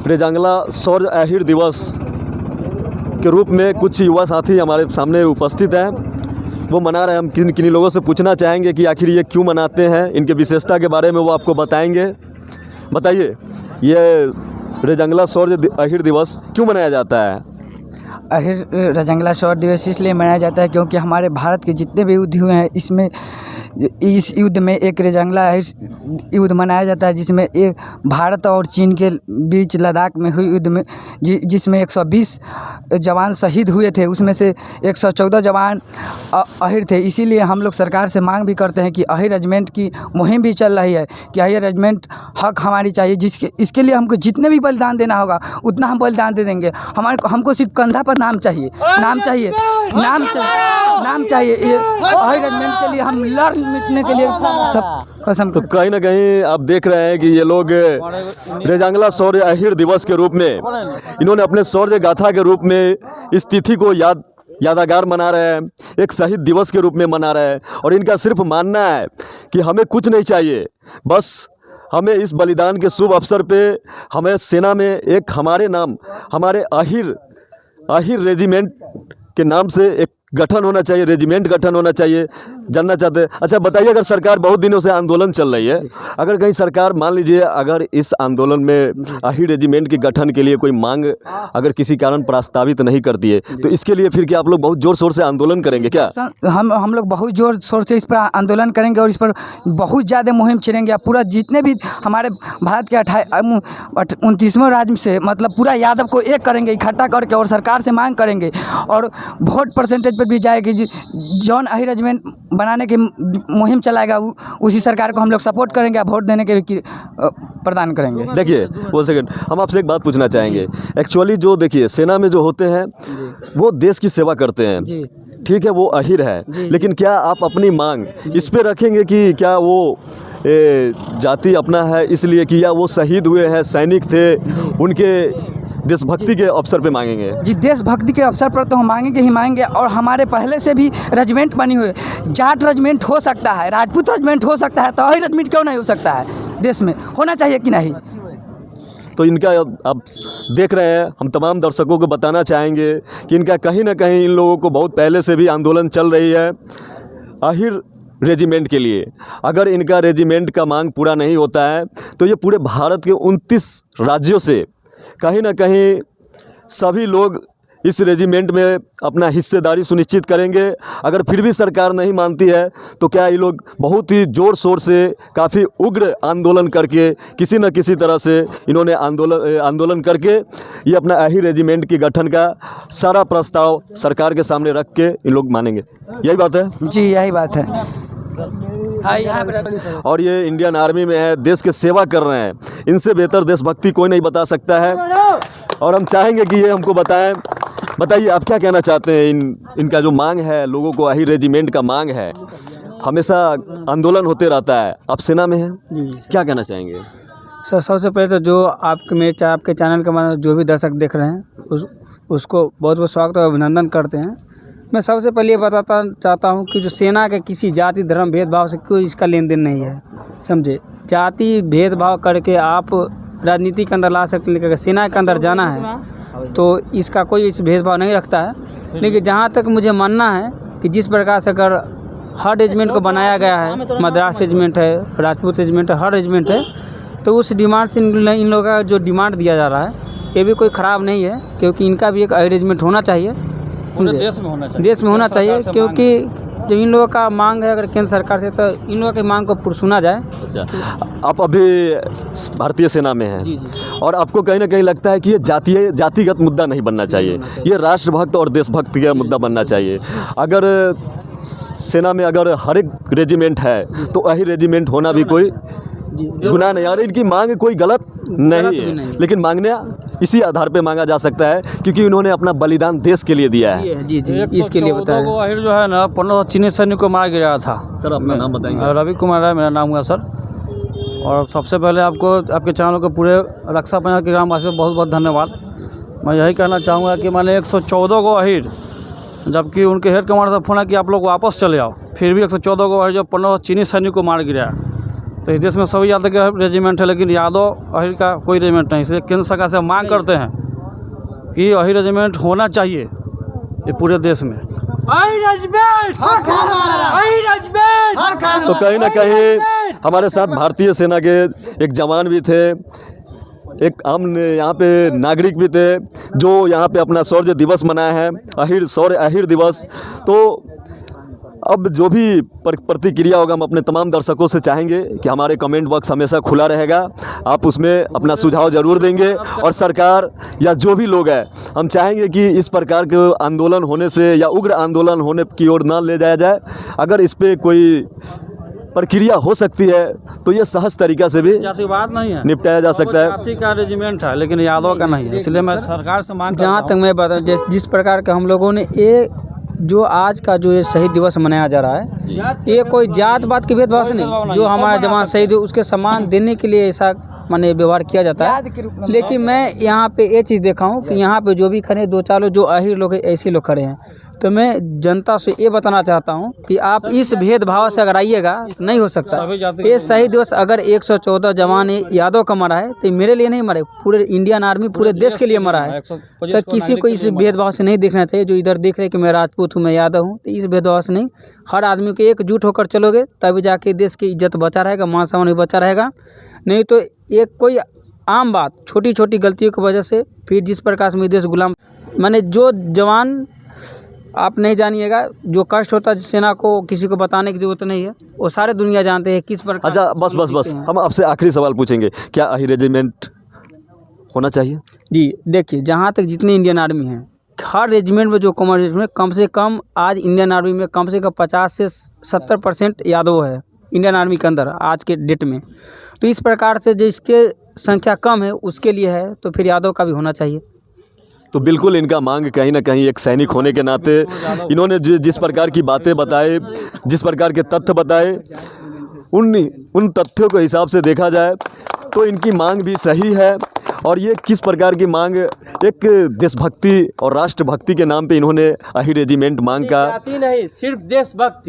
रेजांगला शौर्य अहीर दिवस के रूप में कुछ युवा साथी हमारे सामने उपस्थित हैं। वो मना रहे हैं। हम किन किन्हीं लोगों से पूछना चाहेंगे कि आखिर ये क्यों मनाते हैं, इनके विशेषता के बारे में वो आपको बताएंगे। बताइए, ये रेजांगला शौर्य अहीर दिवस क्यों मनाया जाता है? अहीर रेजांगला शौर्य दिवस इसलिए मनाया जाता है क्योंकि हमारे भारत के जितने भी युद्ध हुए हैं इसमें इस युद्ध में एक रेजांगला अहीर युद्ध मनाया जाता है, जिसमें एक भारत और चीन के बीच लद्दाख में हुई युद्ध में जिसमें 120 जवान शहीद हुए थे, उसमें से 114 जवान अहीर थे। इसीलिए हम लोग सरकार से मांग भी करते हैं कि अहीर रेजिमेंट की मुहिम भी चल रही है कि अहीर रेजिमेंट हक हमारी चाहिए, इसके लिए हमको जितने भी बलिदान देना होगा उतना हम बलिदान दे देंगे। हमको सिर्फ कंधा पर नाम चाहिए, नाम चाहिए। ये अहीर रेजिमेंट के लिए हम लड़ मिटने के लिए सब कसम। तो कहीं ना कहीं आप देख रहे हैं कि ये लोग रेजांगला शौर्य अहीर दिवस के रूप में इन्होंने अपने शौर्य गाथा के रूप में इस तिथि को यादगार मना रहे हैं, एक शहीद दिवस के रूप में मना रहे हैं। और इनका सिर्फ मानना है कि हमें कुछ नहीं चाहिए, बस हमें इस बलिदान के शुभ अवसर पे हमें सेना में एक हमारे नाम हमारे अहीर रेजिमेंट के नाम से एक गठन होना चाहिए, रेजिमेंट गठन होना चाहिए। जानना चाहते हैं। अच्छा बताइए, अगर सरकार बहुत दिनों से आंदोलन चल रही है, अगर कहीं सरकार मान लीजिए अगर इस आंदोलन में अहीर रेजिमेंट के गठन के लिए कोई मांग अगर किसी कारण प्रस्तावित नहीं करती है, तो इसके लिए फिर क्या आप लोग बहुत ज़ोर शोर से आंदोलन करेंगे क्या? हम लोग बहुत ज़ोर शोर से इस पर आंदोलन करेंगे और इस पर बहुत ज़्यादा मुहिम छेड़ेंगे। पूरा जितने भी हमारे भारत के 29वें राज्य से मतलब पूरा यादव को एक करेंगे इकट्ठा करके और सरकार से मांग करेंगे और वोट परसेंटेज पर भी जाएगी। जौन अहीर रेजिमेंट बनाने की मुहिम चलाएगा उसी सरकार को हम लोग सपोर्ट करेंगे, वोट देने के भी प्रदान करेंगे। देखिए वो सेकंड, हम आपसे एक बात पूछना चाहेंगे। एक्चुअली जो देखिए सेना में जो होते हैं वो देश की सेवा करते हैं, ठीक है, वो अहीर है, लेकिन क्या आप अपनी मांग इस पे रखेंगे कि क्या वो जाति अपना है इसलिए कि या वो शहीद हुए हैं, सैनिक थे, उनके देशभक्ति के अवसर पे मांगेंगे? जी, देशभक्ति के अवसर पर तो हम मांगेंगे ही मांगेंगे। और हमारे पहले से भी रेजिमेंट बनी हुई है, जाट रेजिमेंट हो सकता है, राजपूत रेजिमेंट हो सकता है, तो अहीर रेजिमेंट क्यों नहीं हो सकता है? देश में होना चाहिए कि नहीं? तो इनका आप देख रहे हैं, हम तमाम दर्शकों को बताना चाहेंगे कि इनका कहीं ना कहीं इन लोगों को बहुत पहले से भी आंदोलन चल रही है अहीर रेजिमेंट के लिए। अगर इनका रेजिमेंट का मांग पूरा नहीं होता है तो ये पूरे भारत के 29 राज्यों से कहीं ना कहीं सभी लोग इस रेजिमेंट में अपना हिस्सेदारी सुनिश्चित करेंगे। अगर फिर भी सरकार नहीं मानती है तो क्या ये लोग बहुत ही ज़ोर शोर से काफ़ी उग्र आंदोलन करके किसी न किसी तरह से इन्होंने आंदोलन करके ये अपना अहीर रेजिमेंट के गठन का सारा प्रस्ताव सरकार के सामने रख के इन लोग मानेंगे। यही बात है? जी यही बात है। और ये इंडियन आर्मी में है, देश के सेवा कर रहे हैं, इनसे बेहतर देशभक्ति कोई नहीं बता सकता है। और हम चाहेंगे कि ये हमको बताएं। बताइए आप क्या कहना चाहते हैं? इनका जो मांग है, लोगों को अहीर रेजिमेंट का मांग है, हमेशा आंदोलन होते रहता है, आप सेना में हैं, क्या कहना चाहेंगे? सर सबसे पहले तो जो आपके चैनल के माध्यम जो भी दर्शक देख रहे हैं उसको बहुत बहुत स्वागत और अभिनंदन करते हैं। मैं सबसे पहले ये बताता चाहता हूँ कि जो सेना के किसी जाति धर्म भेदभाव से कोई इसका लेन देन नहीं है, समझे। जाति भेदभाव करके आप राजनीति के अंदर ला सकते, लेकिन अगर सेना के अंदर जाना है तो इसका कोई इस भेदभाव नहीं रखता है। लेकिन जहाँ तक मुझे मानना है कि जिस प्रकार से अगर हर रेजिमेंट को बनाया गया है, मद्रास रेजिमेंट है, राजपूत रेजिमेंट है, हर रेजिमेंट है, तो उस डिमांड से इन लोगों का जो डिमांड दिया जा रहा है ये भी कोई ख़राब नहीं है, क्योंकि इनका भी एक अरेंजमेंट होना चाहिए, देश में होना चाहिए क्योंकि जो इन लोगों का मांग है अगर केंद्र सरकार से, तो इन लोगों की मांग को सुना जाए। अच्छा, आप अभी भारतीय सेना में हैं। जी। और आपको कहीं ना कहीं लगता है कि ये जातिगत मुद्दा नहीं बनना चाहिए, ये राष्ट्रभक्त और देशभक्ति का मुद्दा बनना चाहिए। अगर सेना में अगर हर एक रेजिमेंट है तो अहीर रेजिमेंट होना भी कोई गुनाह नहीं, और इनकी मांग कोई गलत नहीं है, लेकिन मांगने इसी आधार पे मांगा जा सकता है क्योंकि उन्होंने अपना बलिदान देश के लिए दिया है। जी इसके लिए बताया। वो अहीर जो है ना 15 चीनी सैनिक को मार गिराया था। सर अपना नाम बताएंगे? रवि कुमार राय मेरा नाम हुआ सर। और सबसे पहले आपको आपके चैनल के पूरे रक्षा पंजाब के ग्रामवासियों को बहुत बहुत धन्यवाद। मैं यही कहना चाहूँगा कि मैंने 114 को अहीर, जबकि उनके हेड कमांडर से फ़ोन है कि आप लोग वापस चले आओ, फिर भी 114 को अहीर जो 15 चीनी सैनिक को मार गिराया। तो इस देश में सभी यादव का रेजिमेंट है, लेकिन यादव अहिर का कोई रेजिमेंट नहीं। इसलिए केंद्र सरकार से मांग करते हैं कि अहिर रेजिमेंट होना चाहिए ये पूरे देश में। तो कहीं ना कहीं हमारे साथ भारतीय सेना के एक जवान भी थे, एक आम यहाँ पे नागरिक भी थे जो यहाँ पे अपना शौर्य दिवस मनाए हैं, शौर्य अहिर दिवस। तो अब जो भी प्रतिक्रिया होगा हम अपने तमाम दर्शकों से चाहेंगे कि हमारे कमेंट बॉक्स हमेशा खुला रहेगा, आप उसमें अपना सुझाव ज़रूर देंगे। और सरकार या जो भी लोग हैं, हम चाहेंगे कि इस प्रकार के आंदोलन होने से या उग्र आंदोलन होने की ओर ना ले जाया जाए। अगर इस पर कोई प्रक्रिया हो सकती है तो ये सहज तरीक़ा से भी जातिवाद नहीं है, निपटाया जा सकता है। जाति का रेजिमेंट है लेकिन यादव का नहीं है। इसलिए मैं सरकार से मांग जहाँ तक मैं बताऊँ, जिस प्रकार का हम लोगों ने ये जो आज का जो ये शहीद दिवस मनाया जा रहा है, ये कोई जात पात के भेदभाव से नहीं, जो हमारा जवान शहीद है उसके सम्मान देने के लिए ऐसा माने व्यवहार किया जाता है। लेकिन मैं यहाँ पे ये चीज़ देखा हूँ कि यहाँ पे जो भी खड़े हैं, 2-4 लोग जो अहिर लोग ऐसे लोग खड़े हैं, तो मैं जनता से ये बताना चाहता हूँ कि आप इस भेदभाव से अगर आइएगा नहीं हो सकता। ये शहीद दिवस अगर 114 जवान यादव का मरा है तो मेरे लिए नहीं मरे, पूरे इंडियन आर्मी पूरे देश के लिए मरा है। तो किसी को इस भेदभाव से नहीं देखना चाहिए। जो इधर देख रहे कि मैं राजपूत हूँ, मैं यादव हूँ, तो इस भेदभाव से नहीं, हर आदमी को एकजुट होकर चलोगे तभी जाके देश की इज्जत बचा रहेगा, मान सम्मान भी बचा रहेगा। नहीं तो एक कोई आम बात छोटी छोटी गलतियों की वजह से फिर जिस प्रकार से देश गुलाम, माने जो जवान आप नहीं जानिएगा, जो कष्ट होता है सेना को किसी को बताने की जरूरत नहीं है, वो सारे दुनिया जानते हैं किस प्रकार। अच्छा, बस हम आपसे आखिरी सवाल पूछेंगे, क्या अहिर रेजिमेंट होना चाहिए? जी देखिए, जहाँ तक जितने इंडियन आर्मी हैं, हर रेजिमेंट में जो कमांड में कम से कम आज इंडियन आर्मी में कम से कम 50 से 70% यादव है इंडियन आर्मी के अंदर आज के डेट में। तो इस प्रकार से जिसके संख्या कम है उसके लिए है, तो फिर यादव का भी होना चाहिए। तो बिल्कुल इनका मांग कहीं ना कहीं एक सैनिक होने के नाते इन्होंने जिस प्रकार की बातें बताए, जिस प्रकार के तथ्य बताए, उन तथ्यों के हिसाब से देखा जाए तो इनकी मांग भी सही है। और ये किस प्रकार की मांग, एक देशभक्ति और राष्ट्रभक्ति के नाम पे इन्होंने अहिर रेजिमेंट मांग का नहीं, सिर्फ देशभक्ति।